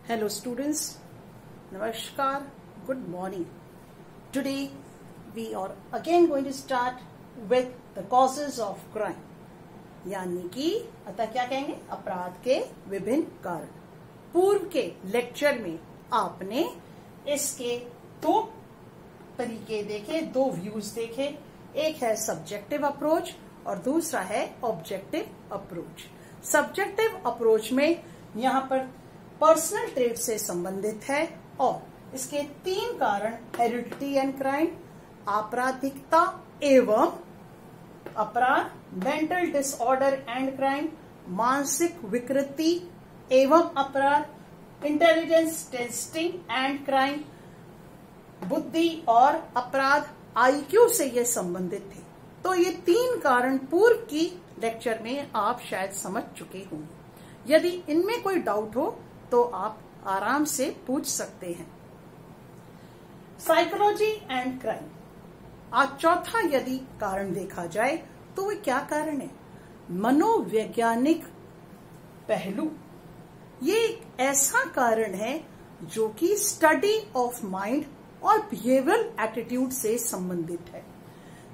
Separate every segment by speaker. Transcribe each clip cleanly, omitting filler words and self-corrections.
Speaker 1: Hello students, Namaskar, good morning. Today we are again going to start with the causes of crime. यानी कि अतः क्या कहेंगे, अपराध के विभिन्न कारण. पूर्व के लेक्चर में आपने इसके दो तरीके देखे, दो व्यूज देखे. एक है सब्जेक्टिव अप्रोच और दूसरा है ऑब्जेक्टिव अप्रोच. सब्जेक्टिव अप्रोच में यहाँ पर पर्सनल ट्रेट से संबंधित है और इसके तीन कारण हेरिडिटी एंड क्राइम, आपराधिकता एवं अपराध, मेंटल डिसऑर्डर एंड क्राइम, मानसिक विकृति एवं अपराध, इंटेलिजेंस टेस्टिंग एंड क्राइम, बुद्धि और अपराध, आईक्यू से ये संबंधित थे. तो ये तीन कारण पूर्व की लेक्चर में आप शायद समझ चुके होंगे. यदि इनमें कोई डाउट हो तो आप आराम से पूछ सकते हैं. Psychology and crime. आज चौथा यदि कारण देखा जाए तो वह क्या कारण है, मनोवैज्ञानिक पहलू. ये एक ऐसा कारण है जो कि स्टडी ऑफ माइंड और बिहेवियरल एटीट्यूड से संबंधित है.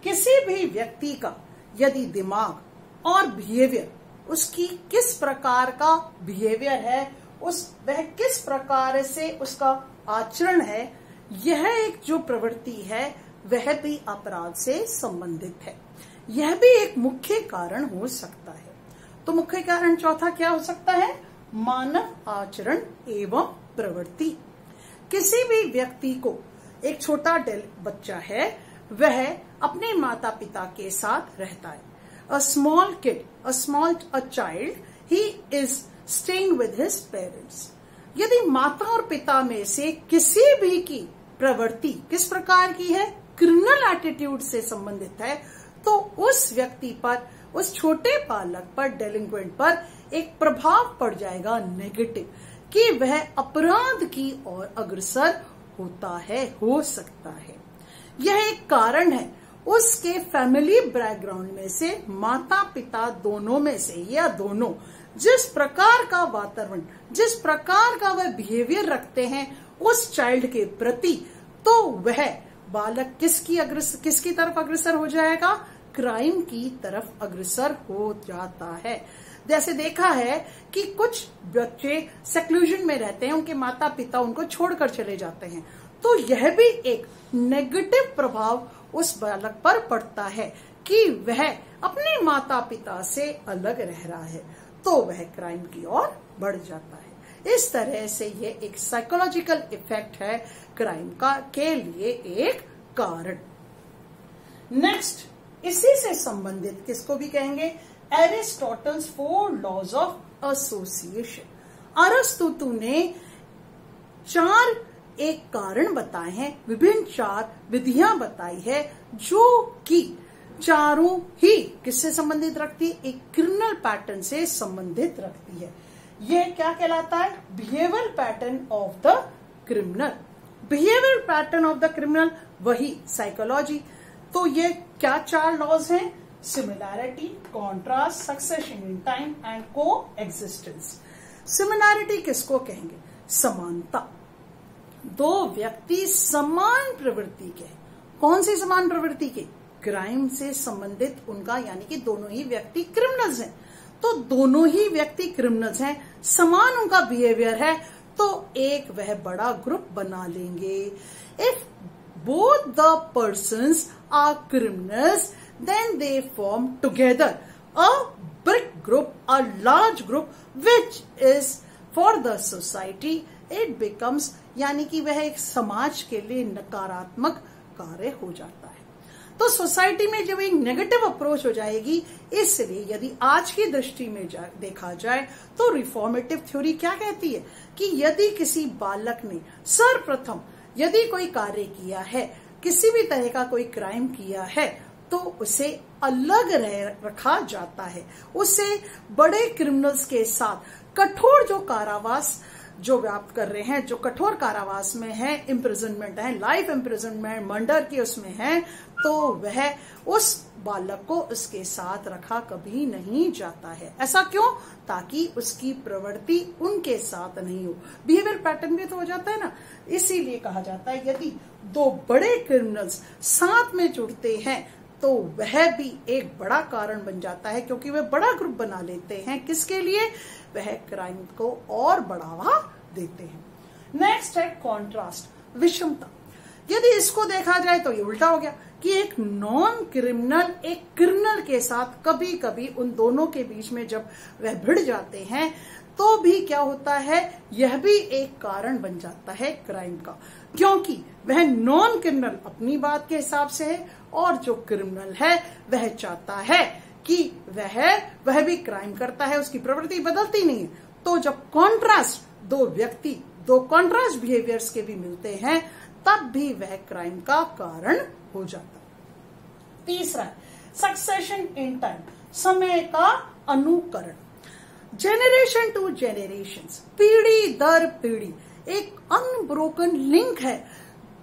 Speaker 1: किसी भी व्यक्ति का यदि दिमाग और बिहेवियर, उसकी किस प्रकार का बिहेवियर है, वह किस प्रकार से उसका आचरण है, यह एक जो प्रवृत्ति है वह भी अपराध से संबंधित है. यह भी एक मुख्य कारण हो सकता है. तो मुख्य कारण चौथा क्या हो सकता है, मानव आचरण एवं प्रवृत्ति. किसी भी व्यक्ति को, एक छोटा बच्चा है, वह अपने माता पिता के साथ रहता है. A small kid, a child, he is staying with his parents. यदि माता और पिता में से किसी भी की प्रवृत्ति किस प्रकार की है, क्रिमिनल एटीट्यूड से संबंधित है, तो उस व्यक्ति पर, उस छोटे बालक पर, डेलिंक्वेंट पर एक प्रभाव पड़ जाएगा नेगेटिव, कि वह अपराध की ओर अग्रसर होता है, हो सकता है. यह एक कारण है. उसके फैमिली बैकग्राउंड में से, माता पिता दोनों में से या दोनों, जिस प्रकार का वातावरण, जिस प्रकार का वह बिहेवियर रखते हैं उस चाइल्ड के प्रति, तो वह बालक किसकी तरफ अग्रसर हो जाएगा, क्राइम की तरफ अग्रसर हो जाता है. जैसे देखा है कि कुछ बच्चे सेक्लूजन में रहते हैं, उनके माता पिता उनको छोड़कर चले जाते हैं, तो यह भी एक नेगेटिव प्रभाव उस बालक पर पड़ता है कि वह अपने माता पिता से अलग रह रहा है, तो वह क्राइम की ओर बढ़ जाता है. इस तरह से ये एक साइकोलॉजिकल इफेक्ट है क्राइम का के लिए एक कारण. नेक्स्ट, इसी से संबंधित किसको भी कहेंगे, एरिस्टोटल्स 4 लॉज ऑफ एसोसिएशन. अरस्तु ने 4 एक कारण बताए हैं, विभिन्न 4 विधियां बताई है, जो कि चारों ही किससे संबंधित रखती है, एक क्रिमिनल पैटर्न से संबंधित रखती है. यह क्या कहलाता है, behaviour pattern of the criminal. Behaviour pattern of the criminal वही साइकोलॉजी. तो ये क्या 4 लॉज हैं, similarity, contrast, succession in time and को एग्जिस्टेंस. सिमिलैरिटी किसको कहेंगे, समानता. दो व्यक्ति समान प्रवृत्ति के, कौन सी समान प्रवृत्ति के, क्राइम से संबंधित उनका, यानी कि दोनों ही व्यक्ति क्रिमिनल्स हैं. तो दोनों ही व्यक्ति क्रिमिनल्स हैं, समान उनका बिहेवियर है, तो एक वह बड़ा ग्रुप बना लेंगे. If both the persons are criminals, then they form together a big group, a large group, which is for the society. It becomes, यानी कि वह एक समाज के लिए नकारात्मक कार्य हो जाता है. तो सोसाइटी में जब एक नेगेटिव अप्रोच हो जाएगी, इसलिए यदि आज की दृष्टि में देखा जाए तो रिफॉर्मेटिव थ्योरी क्या कहती है कि यदि किसी बालक ने सर्वप्रथम यदि कोई कार्य किया है, किसी भी तरह का कोई क्राइम किया है, तो उसे अलग रखा जाता है. उसे बड़े क्रिमिनल्स के साथ कठोर जो कारावास जो व्याप्त कर रहे हैं, जो कठोर कारावास में है, इम्प्रिजनमेंट है, लाइफ इम्प्रिजनमेंट, मर्डर की उसमें है, तो वह उस बालक को उसके साथ रखा कभी नहीं जाता है। ऐसा क्यों? ताकि उसकी प्रवृत्ति उनके साथ नहीं हो, बिहेवियर पैटर्न भी तो हो जाता है ना। इसीलिए कहा जाता है यदि दो बड़े क्रिमिनल्स साथ में जुड़ते हैं तो वह भी एक बड़ा कारण बन जाता है, क्योंकि वह बड़ा ग्रुप बना लेते हैं। किसके लिए? वह क्राइम को और बढ़ावा देते हैं। नेक्स्ट है कॉन्ट्रास्ट, विषमता। यदि इसको देखा जाए तो ये उल्टा हो गया कि एक नॉन क्रिमिनल एक क्रिमिनल के साथ कभी कभी उन दोनों के बीच में जब वह भिड़ जाते हैं तो भी क्या होता है, यह भी एक कारण बन जाता है क्राइम का, क्योंकि वह नॉन क्रिमिनल अपनी बात के हिसाब से है और जो क्रिमिनल है वह चाहता है कि वह भी क्राइम करता है, उसकी प्रवृत्ति बदलती नहीं है। तो जब कॉन्ट्रास्ट दो कॉन्ट्रास्ट बिहेवियर्स के भी मिलते हैं तब भी वह क्राइम का कारण हो जाता है। तीसरा है सक्सेशन इन टाइम, समय का अनुकरण। जेनरेशन टू जेनरेशन, पीढ़ी दर पीढ़ी एक अनब्रोकन लिंक है।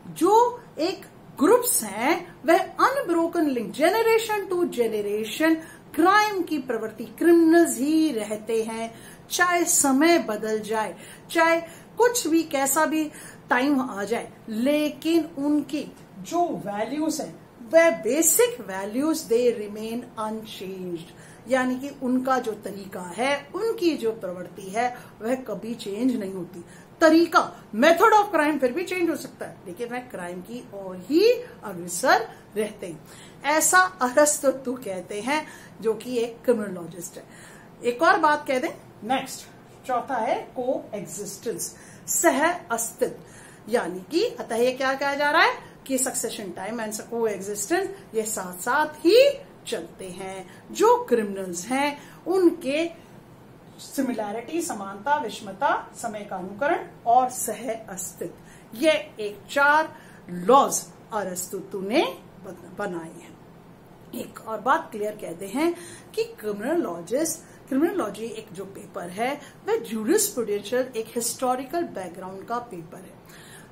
Speaker 1: जो एक ग्रुप्स हैं वह unbroken link, generation to generation crime की प्रवृत्ति, क्रिमिनल्स ही रहते हैं। चाहे समय बदल जाए, चाहे कुछ भी कैसा भी टाइम आ जाए, लेकिन उनकी जो वैल्यूज हैं वह basic values they remain unchanged, यानी कि उनका जो तरीका है, उनकी जो प्रवृत्ति है वह कभी चेंज नहीं होती। तरीका, मेथड ऑफ क्राइम फिर भी चेंज हो सकता है, लेकिन वह क्राइम की ओर ही अग्रसर रहते हैं। ऐसा अरस्तु कहते हैं, जो कि एक क्रिमिनोलॉजिस्ट है। एक और बात कह दें, नेक्स्ट चौथा है को एग्जिस्टेंस, सह अस्तित्व। यानी कि अतः ये क्या कहा जा रहा है कि सक्सेशन टाइम एंड को एग्जिस्टेंस ये साथ साथ ही चलते हैं। जो क्रिमिनल्स हैं उनके सिमिलैरिटी, समानता, विषमता, समय का अनुकरण और सह अस्तित्व, ये एक 4 लॉज अरस्तु ने बनाए हैं। एक और बात क्लियर कहते हैं कि क्रिमिनोलॉजी एक जो पेपर है वह ज्यूरिस्प्रूडेंशियल एक हिस्टोरिकल बैकग्राउंड का पेपर है।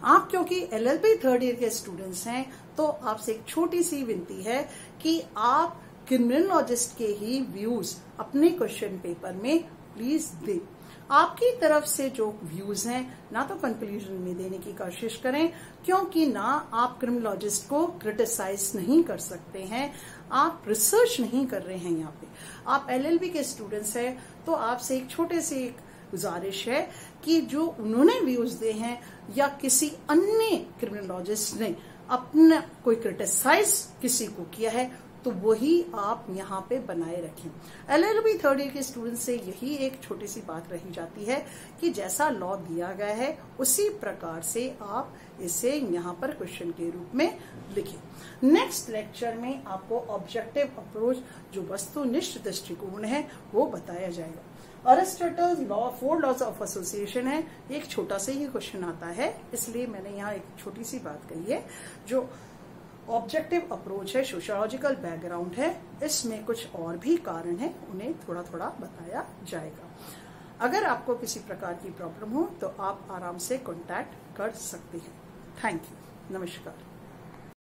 Speaker 1: आप क्योंकि LLB 3rd ईयर के स्टूडेंट्स हैं तो आपसे एक छोटी सी विनती है कि आप क्रिमिनोलॉजिस्ट के ही व्यूज अपने क्वेश्चन पेपर में प्लीज दें। आपकी तरफ से जो व्यूज हैं ना तो कंक्लूजन में देने की कोशिश करें, क्योंकि ना आप क्रिमिनोलॉजिस्ट को क्रिटिसाइज नहीं कर सकते हैं, आप रिसर्च नहीं कर रहे हैं। यहाँ पे आप LLB के स्टूडेंट्स हैं तो आपसे एक छोटे से एक गुजारिश है कि जो उन्होंने व्यूज दे हैं या किसी अन्य क्रिमिनोलॉजिस्ट ने अपना कोई क्रिटिसाइज किसी को किया है तो वही आप यहाँ पे बनाए रखें। LLB 3rd ईयर के स्टूडेंट से यही एक छोटी सी बात रही जाती है कि जैसा लॉ दिया गया है उसी प्रकार से आप इसे यहाँ पर क्वेश्चन के रूप में लिखें। नेक्स्ट लेक्चर में आपको ऑब्जेक्टिव अप्रोच, जो वस्तुनिष्ठ दृष्टिकोण है, वो बताया जाएगा। Aristotle law 4 laws of association है, एक छोटा सा ही क्वेश्चन आता है, इसलिए मैंने यहाँ एक छोटी सी बात कही है। जो ऑब्जेक्टिव अप्रोच है, सोशियोलॉजिकल बैकग्राउंड है, इसमें कुछ और भी कारण है, उन्हें थोड़ा थोड़ा बताया जाएगा। अगर आपको किसी प्रकार की प्रॉब्लम हो तो आप आराम से कांटेक्ट कर सकते हैं। थैंक यू, नमस्कार।